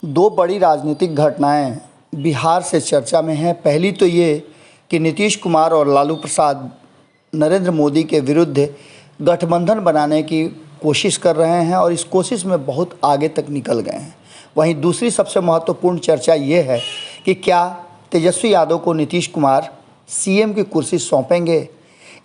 दो बड़ी राजनीतिक घटनाएं बिहार से चर्चा में हैं। पहली तो ये कि नीतीश कुमार और लालू प्रसाद नरेंद्र मोदी के विरुद्ध गठबंधन बनाने की कोशिश कर रहे हैं और इस कोशिश में बहुत आगे तक निकल गए हैं। वहीं दूसरी सबसे महत्वपूर्ण चर्चा ये है कि क्या तेजस्वी यादव को नीतीश कुमार सीएम की कुर्सी सौंपेंगे।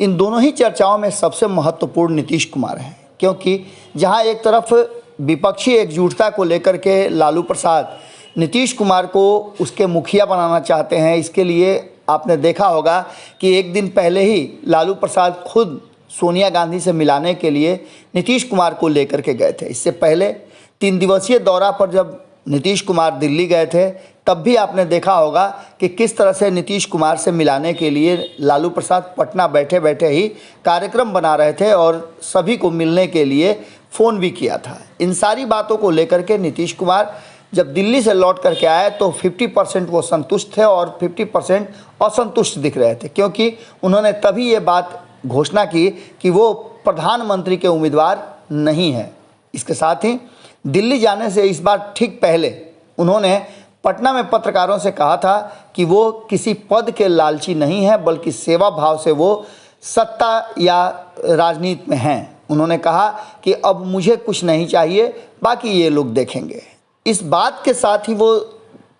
इन दोनों ही चर्चाओं में सबसे महत्वपूर्ण नीतीश कुमार हैं, क्योंकि जहां एक तरफ विपक्षी एकजुटता को लेकर के लालू प्रसाद नीतीश कुमार को उसके मुखिया बनाना चाहते हैं। इसके लिए आपने देखा होगा कि एक दिन पहले ही लालू प्रसाद खुद सोनिया गांधी से मिलाने के लिए नीतीश कुमार को लेकर के गए थे। इससे पहले 3 दिवसीय दौरा पर जब नीतीश कुमार दिल्ली गए थे तब भी आपने देखा होगा कि किस तरह से नीतीश कुमार से मिलाने के लिए लालू प्रसाद पटना बैठे बैठे ही कार्यक्रम बना रहे थे और सभी को मिलने के लिए फ़ोन भी किया था। इन सारी बातों को लेकर के नीतीश कुमार जब दिल्ली से लौट करके आए तो 50% वो संतुष्ट थे और 50% असंतुष्ट दिख रहे थे, क्योंकि उन्होंने तभी ये बात घोषणा की कि वो प्रधानमंत्री के उम्मीदवार नहीं हैं। इसके साथ ही दिल्ली जाने से इस बार ठीक पहले उन्होंने पटना में पत्रकारों से कहा था कि वो किसी पद के लालची नहीं है, बल्कि सेवा भाव से वो सत्ता या राजनीति में हैं। उन्होंने कहा कि अब मुझे कुछ नहीं चाहिए, बाकी ये लोग देखेंगे। इस बात के साथ ही वो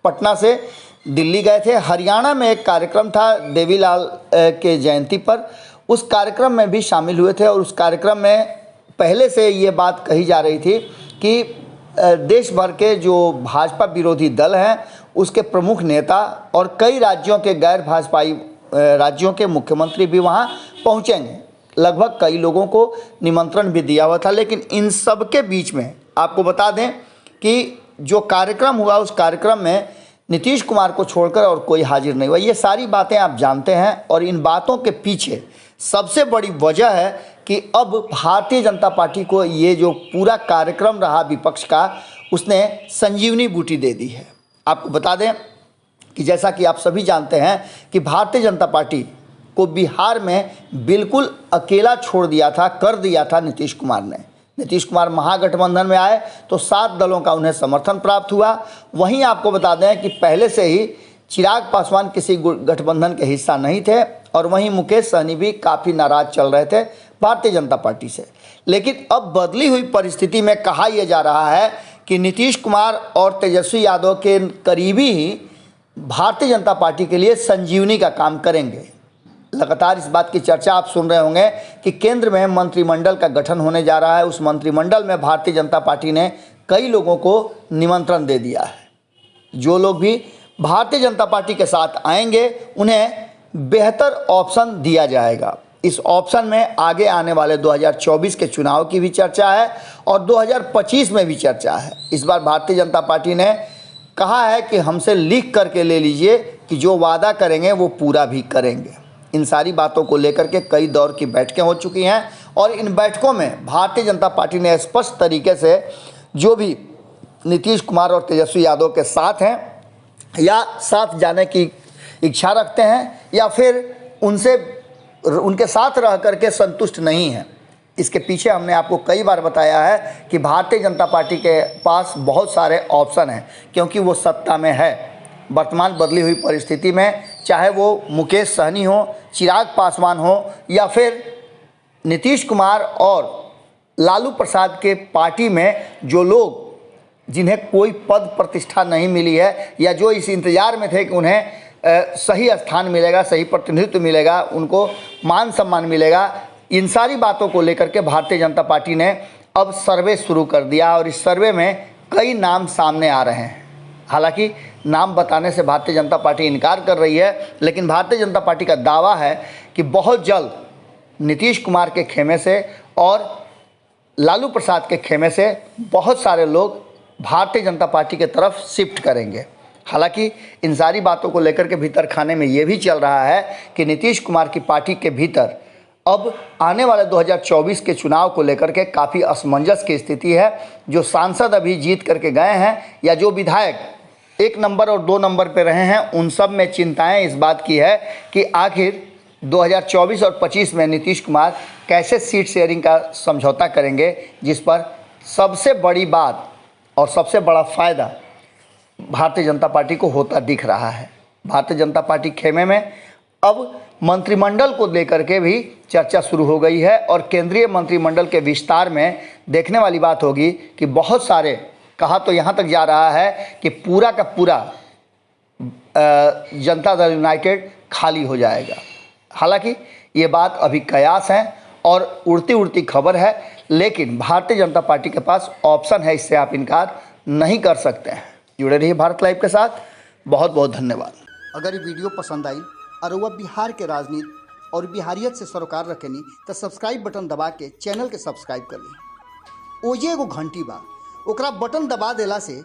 पटना से दिल्ली गए थे। हरियाणा में एक कार्यक्रम था देवीलाल के जयंती पर, उस कार्यक्रम में भी शामिल हुए थे और उस कार्यक्रम में पहले से ये बात कही जा रही थी कि देश भर के जो भाजपा विरोधी दल हैं उसके प्रमुख नेता और कई राज्यों के गैर भाजपाई राज्यों के मुख्यमंत्री भी वहाँ पहुँचेंगे। लगभग कई लोगों को निमंत्रण भी दिया हुआ था, लेकिन इन सब के बीच में आपको बता दें कि जो कार्यक्रम हुआ उस कार्यक्रम में नीतीश कुमार को छोड़कर और कोई हाजिर नहीं हुआ। ये सारी बातें आप जानते हैं और इन बातों के पीछे सबसे बड़ी वजह है कि अब भारतीय जनता पार्टी को ये जो पूरा कार्यक्रम रहा विपक्ष का, उसने संजीवनी बूटी दे दी है। आपको बता दें कि जैसा कि आप सभी जानते हैं कि भारतीय जनता पार्टी को बिहार में बिल्कुल अकेला छोड़ दिया था, कर दिया था नीतीश कुमार ने। नीतीश कुमार महागठबंधन में आए तो 7 दलों का उन्हें समर्थन प्राप्त हुआ। वहीं आपको बता दें कि पहले से ही चिराग पासवान किसी गठबंधन के हिस्सा नहीं थे और वहीं मुकेश सहनी भी काफ़ी नाराज चल रहे थे भारतीय जनता पार्टी से। लेकिन अब बदली हुई परिस्थिति में कहा यह जा रहा है कि नीतीश कुमार और तेजस्वी यादव के करीबी ही भारतीय जनता पार्टी के लिए संजीवनी का काम करेंगे। लगातार इस बात की चर्चा आप सुन रहे होंगे कि केंद्र में मंत्रिमंडल का गठन होने जा रहा है। उस मंत्रिमंडल में भारतीय जनता पार्टी ने कई लोगों को निमंत्रण दे दिया है। जो लोग भी भारतीय जनता पार्टी के साथ आएंगे उन्हें बेहतर ऑप्शन दिया जाएगा। इस ऑप्शन में आगे आने वाले 2024 के चुनाव की भी चर्चा है और 2025 में भी चर्चा है। इस बार भारतीय जनता पार्टी ने कहा है कि हमसे लिख करके ले लीजिए कि जो वादा करेंगे वो पूरा भी करेंगे। इन सारी बातों को लेकर के कई दौर की बैठकें हो चुकी हैं और इन बैठकों में भारतीय जनता पार्टी ने स्पष्ट तरीके से जो भी नीतीश कुमार और तेजस्वी यादव के साथ हैं या साथ जाने की इच्छा रखते हैं या फिर उनके साथ रह करके संतुष्ट नहीं हैं, इसके पीछे हमने आपको कई बार बताया है कि भारतीय जनता पार्टी के पास बहुत सारे ऑप्शन हैं, क्योंकि वो सत्ता में है। वर्तमान बदली हुई परिस्थिति में चाहे वो मुकेश सहनी हो, चिराग पासवान हो या फिर नीतीश कुमार और लालू प्रसाद के पार्टी में जो लोग जिन्हें कोई पद प्रतिष्ठा नहीं मिली है या जो इस इंतज़ार में थे कि उन्हें सही स्थान मिलेगा, सही प्रतिनिधित्व मिलेगा, उनको मान सम्मान मिलेगा, इन सारी बातों को लेकर के भारतीय जनता पार्टी ने अब सर्वे शुरू कर दिया और इस सर्वे में कई नाम सामने आ रहे हैं। हालांकि नाम बताने से भारतीय जनता पार्टी इनकार कर रही है, लेकिन भारतीय जनता पार्टी का दावा है कि बहुत जल्द नीतीश कुमार के खेमे से और लालू प्रसाद के खेमे से बहुत सारे लोग भारतीय जनता पार्टी के तरफ शिफ्ट करेंगे। हालांकि इन सारी बातों को लेकर के भीतर खाने में ये भी चल रहा है कि नीतीश कुमार की पार्टी के भीतर अब आने वाले 2024 के चुनाव को लेकर के काफ़ी असमंजस की स्थिति है। जो सांसद अभी जीत करके गए हैं या जो विधायक 1 नंबर और 2 नंबर पर रहे हैं, उन सब में चिंताएं इस बात की है कि आखिर 2024 और 25 में नीतीश कुमार कैसे सीट शेयरिंग का समझौता करेंगे, जिस पर सबसे बड़ी बात और सबसे बड़ा फ़ायदा भारतीय जनता पार्टी को होता दिख रहा है। भारतीय जनता पार्टी खेमे में अब मंत्रिमंडल को लेकर के भी चर्चा शुरू हो गई है और केंद्रीय मंत्रिमंडल के विस्तार में देखने वाली बात होगी कि बहुत सारे, कहा तो यहाँ तक जा रहा है कि पूरा का पूरा जनता दल यूनाइटेड खाली हो जाएगा। हालांकि ये बात अभी कयास है और उड़ती उड़ती खबर है, लेकिन भारतीय जनता पार्टी के पास ऑप्शन है, इससे आप इनकार नहीं कर सकते हैं। जुड़े रहिए भारत लाइव के साथ। बहुत बहुत धन्यवाद। अगर ये वीडियो पसंद आई और वह बिहार के राजनीति और बिहारियत से सरोकार रखेनी तो सब्सक्राइब बटन दबा के चैनल के सब्सक्राइब कर ली। ओजे एगो घंटी बा, ओकरा बटन दबा देला से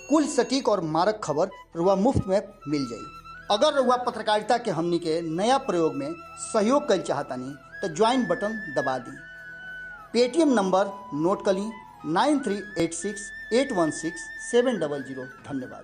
कुल सटीक और मारक खबर रुआ मुफ्त में मिल जाई। अगर रुआ पत्रकारिता के हमनी के नया प्रयोग में सहयोग कर चाहतानी तो ज्वाइन बटन दबा दी। पेटीएम नंबर नोट कर ली 9386816700। धन्यवाद।